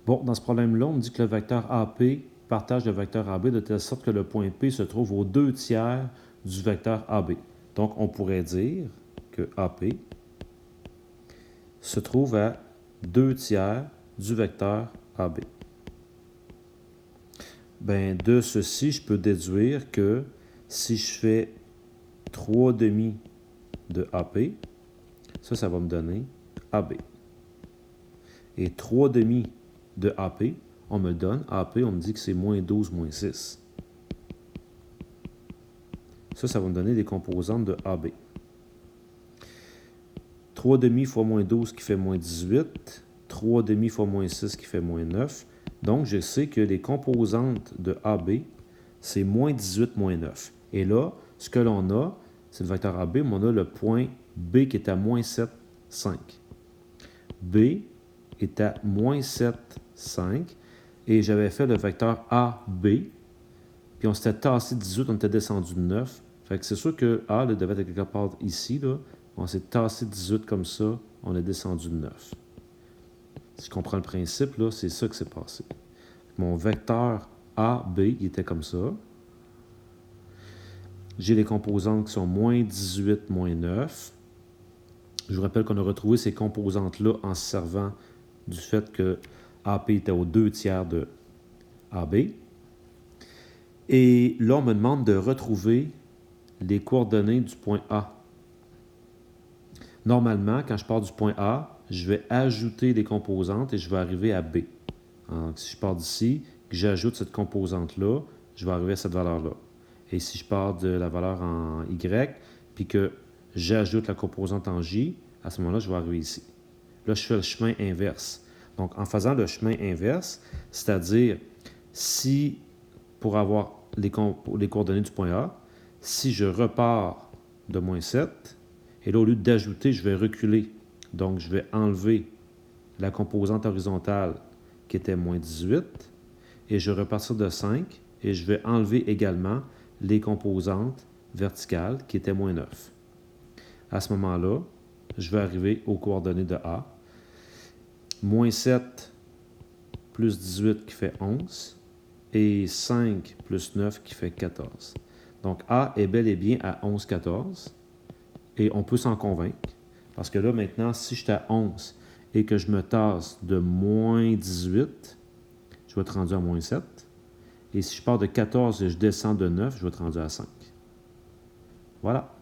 Bon, dans ce problème-là, on me dit que le vecteur AP partage le vecteur AB de telle sorte que le point P se trouve aux 2/3 du vecteur AB. Donc, on pourrait dire que AP se trouve à 2/3 du vecteur AB. Ben, de ceci, je peux déduire que si je fais 3/2 de AP, ça va me donner AB. Et 3/2 de AP, on me donne AP, on me dit que c'est moins 12, moins 6. Ça va me donner des composantes de AB. 3/2 fois moins 12 qui fait moins 18. 3/2 fois moins 6 qui fait moins 9. Donc, je sais que les composantes de AB, c'est moins 18, moins 9. Et là, ce que l'on a, c'est le vecteur AB, mais on a le point B qui est à moins 7, 5. B est à moins 7, 5. Et j'avais fait le vecteur AB, puis on s'était tassé de 18, on était descendu de 9. Fait que c'est sûr que A là, devait être quelque part ici. Là. On s'est tassé de 18 comme ça, on est descendu de 9. Si je comprends le principe, là, c'est ça que s'est passé. Mon vecteur AB, il était comme ça. J'ai les composantes qui sont moins 18, moins 9. Je vous rappelle qu'on a retrouvé ces composantes-là en se servant du fait que AP était aux 2/3 de AB. Et là, on me demande de retrouver les coordonnées du point A. Normalement, quand je pars du point A, je vais ajouter des composantes et je vais arriver à B. Donc, si je pars d'ici, que j'ajoute cette composante-là, je vais arriver à cette valeur-là. Et si je pars de la valeur en Y, puis que j'ajoute la composante en J, à ce moment-là, je vais arriver ici. Là, je fais le chemin inverse. Donc, en faisant le chemin inverse, c'est-à-dire, si, pour avoir les coordonnées du point A, si je repars de moins 7, et là, au lieu d'ajouter, je vais reculer. Donc, je vais enlever la composante horizontale qui était moins 18, et je vais repartir de 5, et je vais enlever également les composantes verticales qui étaient moins 9. À ce moment-là, je vais arriver aux coordonnées de A. Moins 7 plus 18 qui fait 11, et 5 plus 9 qui fait 14. Donc, A est bel et bien à 11, 14, et on peut s'en convaincre, parce que là, maintenant, si je suis à 11 et que je me tasse de moins 18, je vais être rendu à moins 7. Et si je pars de 14 et je descends de 9, je vais être rendu à 5. Voilà.